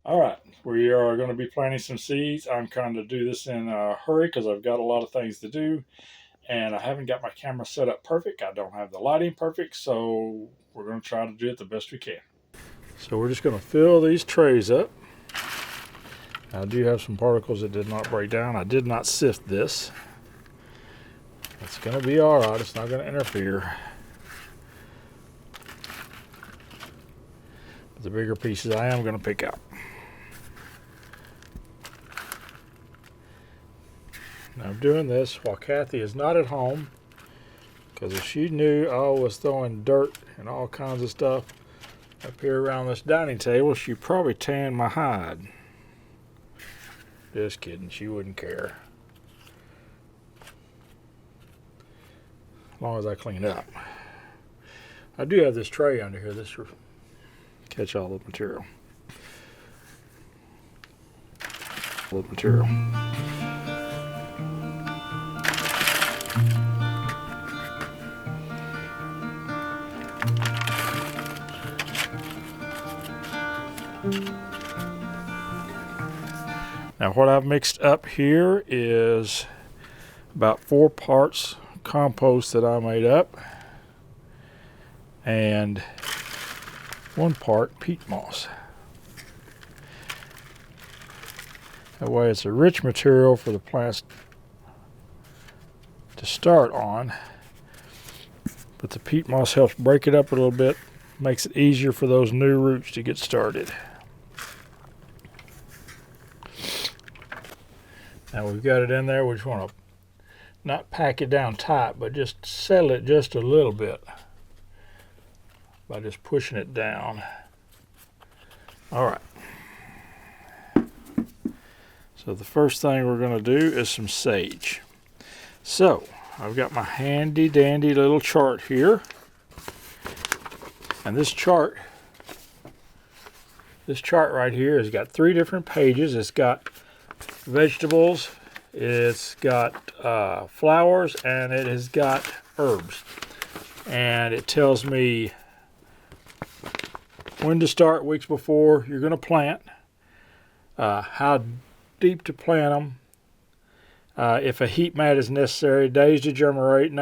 All right, we are going to be planting some seeds. I'm trying to do this in a hurry because I've got a lot of things to do, and I haven't got my camera set up perfect. I don't have the lighting perfect, so we're going to try to do it the best we can. So we're just going to fill these trays up. I do have some particles that did not break down. I did not sift this. It's going to be all right. It's not going to interfere. But the bigger pieces I am going to pick out. Now I'm doing this while Kathy is not at home, because if she knew I was throwing dirt and all kinds of stuff up here around this dining table, she'd probably tan my hide. Just kidding, she wouldn't care. As long as I clean it up. I do have this tray under here. This will catch all the material. Now what I've mixed up here is about 4 parts compost that I made up and 1 part peat moss. That way it's a rich material for the plants to start on, but the peat moss helps break it up a little bit, makes it easier for those new roots to get started. Now we've got it in there. We just want to not pack it down tight, but just settle it just a little bit by just pushing it down. All right. So the first thing we're going to do is some sage. So I've got my handy dandy little chart here. And this chart right here has got 3 different pages. It's got vegetables, it's got flowers, and it has got herbs. And it tells me when to start, weeks before you're going to plant, how deep to plant them, if a heat mat is necessary, days to germination,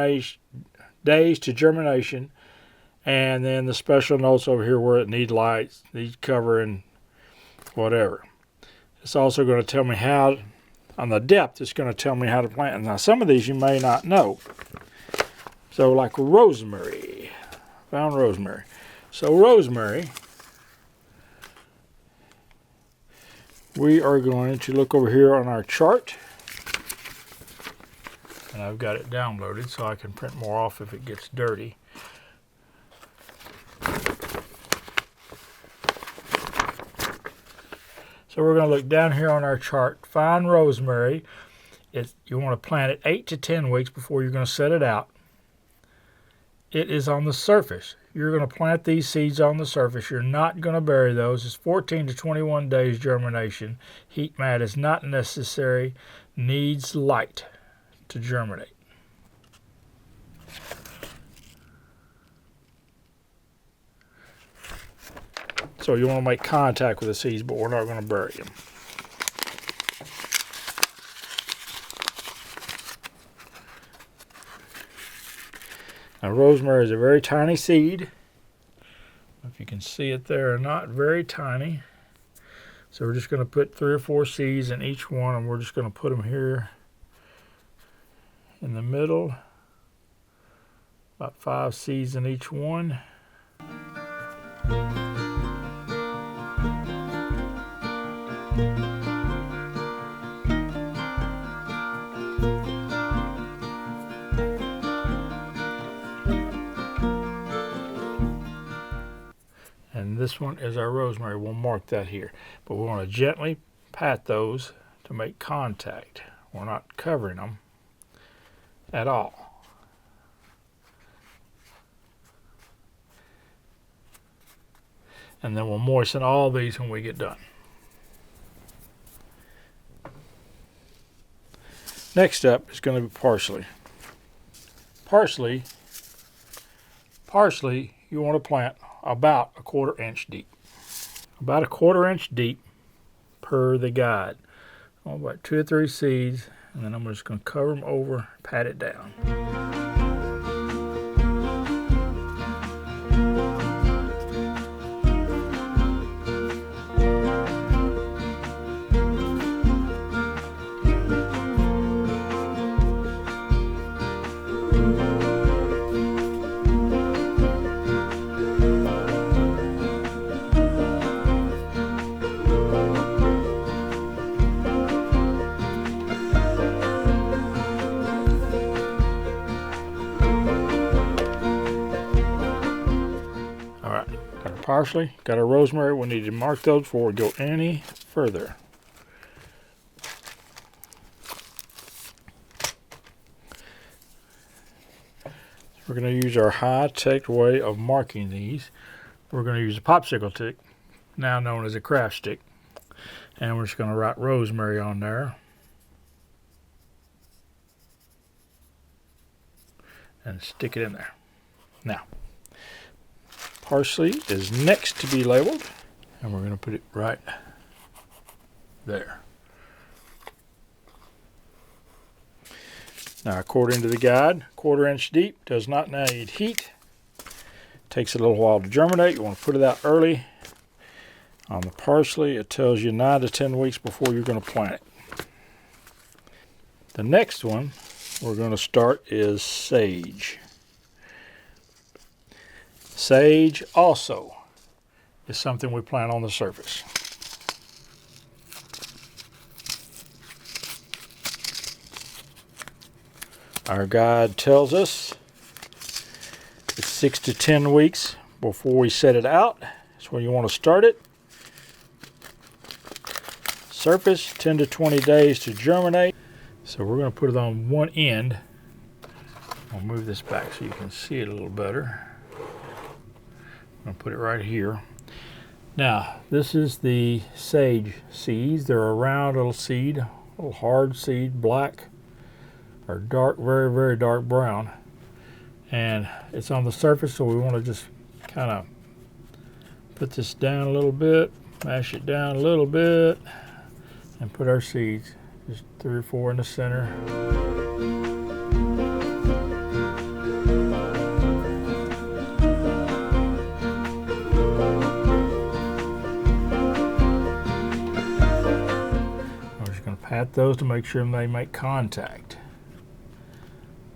and then the special notes over here where it needs lights, needs covering, whatever. It's also going to tell me how, on the depth, it's going to tell me how to plant. Now, some of these you may not know. So, like rosemary. Found rosemary. So, rosemary, we are going to look over here on our chart. And I've got it downloaded so I can print more off if it gets dirty. So we're going to look down here on our chart. Find rosemary. You want to plant it 8 to 10 weeks before you're going to set it out. It is on the surface. You're going to plant these seeds on the surface. You're not going to bury those. It's 14 to 21 days germination. Heat mat is not necessary. Needs light to germinate. So you want to make contact with the seeds, but we're not going to bury them. Now, rosemary is a very tiny seed. If you can see it there or not, very tiny. So we're just going to put 3 or 4 seeds in each one, and we're just going to put them here in the middle. About 5 seeds in each one. And this one is our rosemary. We'll mark that here. But we want to gently pat those to make contact. We're not covering them at all. And then we'll moisten all these when we get done. Next up is going to be parsley. Parsley you want to plant about a 1/4 inch deep. About a 1/4 inch deep. per the guide. About 2 or 3 seeds, and then I'm just going to cover them over, pat it down. Alright, got our parsley, got our rosemary. We need to mark those before we go any further. We're going to use our high-tech way of marking these. We're going to use a popsicle stick, now known as a craft stick. And we're just going to write rosemary on there. And stick it in there. Now, parsley is next to be labeled, and we're going to put it right there. Now, according to the guide, 1/4 inch deep, does not need heat. Takes a little while to germinate. You want to put it out early. On the parsley, it tells you 9 to 10 weeks before you're going to plant it. The next one we're going to start is sage. Sage also is something we plant on the surface. Our guide tells us it's 6 to 10 weeks before we set it out. That's when you want to start it. Surface, 10 to 20 days to germinate. So we're going to put it on one end. I'll move this back so you can see it a little better. I'm going to put it right here. Now, this is the sage seeds. They're a round little seed, a little hard seed, black or dark, very, very dark brown. And it's on the surface, so we want to just kind of put this down a little bit, mash it down a little bit, and put our seeds, just 3 or 4 in the center. I'm just going to pat those to make sure they make contact,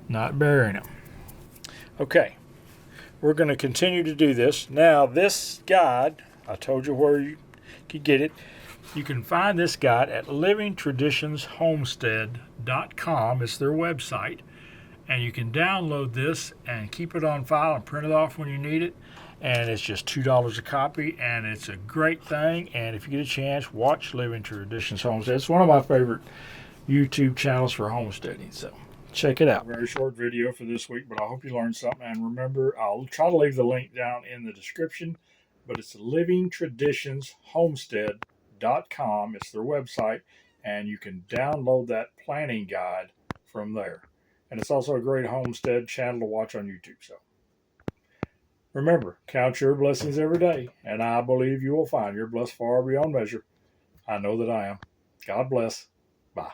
not burying them. Okay, we're going to continue to do this. Now, this guide, I told you where you could get it. You can find this guide at livingtraditionsHomestead.com. It's their website. And you can download this and keep it on file and print it off when you need it. And it's just $2 a copy, and it's a great thing. And if you get a chance, watch Living Traditions Homestead. It's one of my favorite YouTube channels for homesteading, so check it out. Very short video for this week, but I hope you learned something. And remember, I'll try to leave the link down in the description, but it's livingtraditionsHomestead.com. It's their website, and you can download that planning guide from there. And it's also a great homestead channel to watch on YouTube. So remember, count your blessings every day, and I believe you will find you're blessed far beyond measure. I know that I am. God bless. Bye.